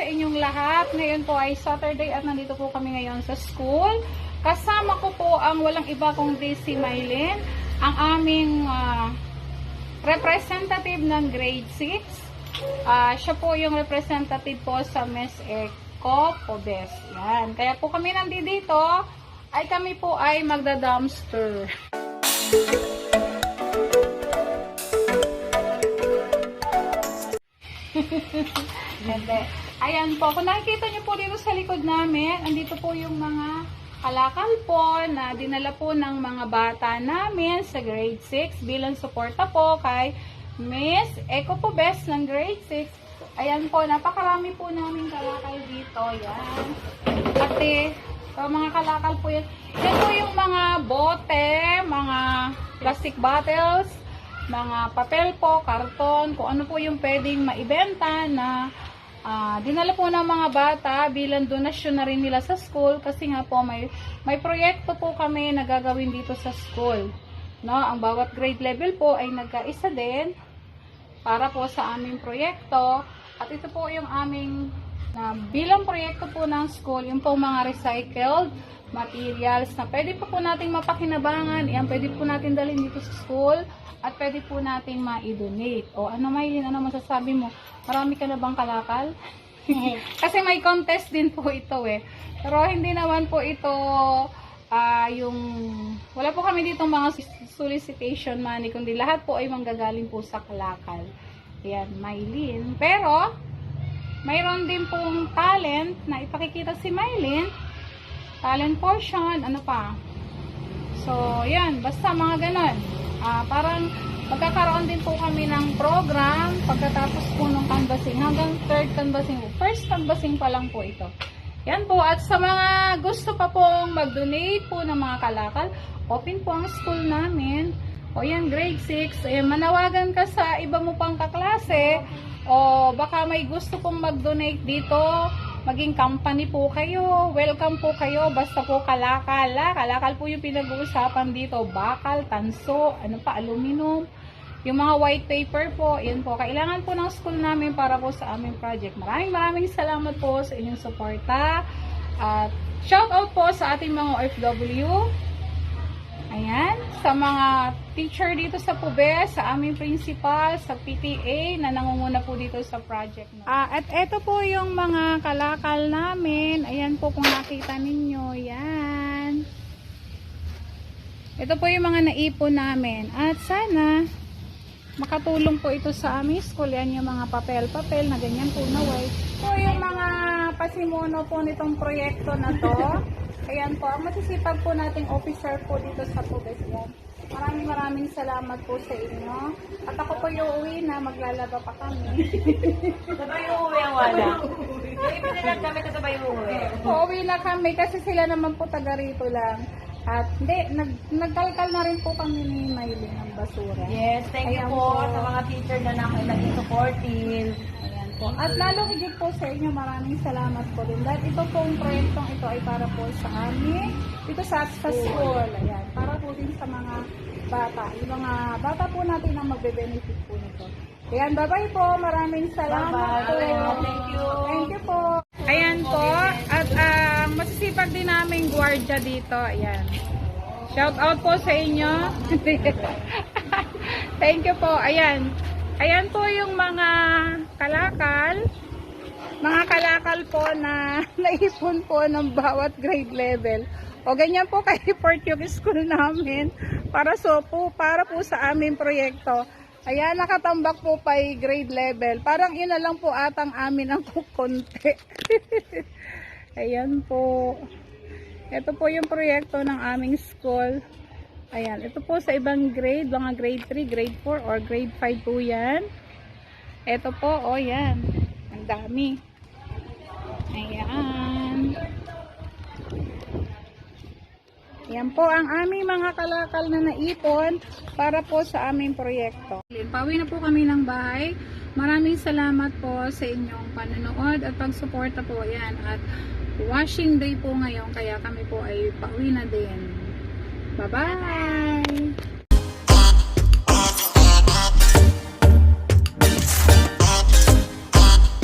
sa inyong lahat. Ngayon po ay Saturday at nandito po kami ngayon sa school. Kasama ko po ang walang iba kundi si Mylene, ang aming representative ng grade 6. Siya po yung representative po sa Miss Eco Pobes. Yan. Kaya po kami nandito ay kami po ay magda-dumpster. Hindi. Ayan po. Kung nakikita nyo po dito sa likod namin, andito po yung mga kalakal po na dinala po ng mga bata namin sa grade 6 bilang suporta po kay Miss Eco Pobes ng grade 6. Ayan po, napakarami po namin kalakal dito. Yan. Pati, mga kalakal po yan. Yan po yung mga bote, mga plastic bottles, mga papel po, karton, kung ano po yung pwedeng maibenta na dinala po ng mga bata bilang donasyon na rin nila sa school kasi nga po may proyekto po kami na gagawin dito sa school. No? Ang bawat grade level po ay nagkaisa din para po sa aming proyekto at ito po yung aming bilang proyekto po ng school, yung po mga recycled materials na pwede po nating mapakinabangan, yan pwede po natin dalhin dito sa school at pwede po nating ma-donate. O ano Maylene, ano masasabi mo? Marami ka na bang kalakal? Kasi may contest din po ito eh. Pero hindi naman po ito yung wala po kami dito mga solicitation money, kundi lahat po ay manggagaling po sa kalakal. Ayan, Maylene. Pero mayroon din pong talent na ipakikita si Maylene. Talent portion, ano pa? So, yan. Basta mga ganon. Parang magkakaroon din po kami ng program pagkatapos po ng canvassing hanggang third canvassing. First canvassing pa lang po ito. Yan po. At sa mga gusto pa pong mag-donate po ng mga kalakal, open po ang school namin. O yan, grade 6. Ayan, manawagan ka sa iba mo pang kaklase. O baka may gusto pong mag-donate dito. Maging company po kayo. Welcome po kayo. Basta po kalakal. Kalakal po yung pinag-uusapan dito. Bakal, tanso, ano pa, aluminum. Yung mga white paper po. Yan po. Kailangan po ng school namin para po sa aming project. Maraming salamat po sa inyong suporta. At shout out po sa ating mga OFW. Ayan. Sa mga teacher dito sa Pobes, sa aming principal, sa PTA na nangunguna po dito sa project. At eto po yung mga kalakal namin. Ayan po kung nakita ninyo. Yan. Ito po yung mga naipon namin. At sana makatulong po ito sa aming school. Yan yung mga papel-papel na ganyan po na white. Ito yung mga pasimuno po nitong proyekto na to. Ayan po, ang masisipag po nating officer po dito sa Pobes yan. Maraming salamat po sa inyo. At ako po yung uwi na, maglalaba pa kami. Sabay yung uwi ang wala. Yung ipinalag kami, sabay yung uwi. Uuwi na kami kasi sila naman po taga rito lang. At hindi, nagkalkal na rin po kami ni Maylene ng basura. Yes, thank you po sa mga teacher na naging supportive. At lalo higit po sa inyo, maraming salamat po din. Dahil ito pong proyektong ito ay para po sa amin, dito sa school. Ayan, para po din sa mga bata. Yung mga bata po natin ang magbe-benefit po nito. Ayan, bye-bye po. Maraming salamat po. Thank you. Thank you po. Ayan po. At masisipag din namin gwardiya dito. Ayan. Shout out po sa inyo. Thank you po. Ayan. Ayan po yung mga kalakal. Mga kalakal po na naipon po ng bawat grade level. O ganyan po ka-report yung school namin para po sa aming proyekto. Ayan, nakatambak po pa grade level. Parang ina lang po atang amin ang kukunti. Ayan po. Ito po yung proyekto ng aming school. Ayan, ito po sa ibang grade, mga grade 3, grade 4, or grade 5 po yan. Ito po, o yan. Ang dami. Ayan. Ayan po ang aming mga kalakal na naipon para po sa aming proyekto. Pauwi na po kami ng bahay. Maraming salamat po sa inyong panonood at pagsuporta po yan. At washing day po ngayon, kaya kami po ay pauwi na din. Bye-bye!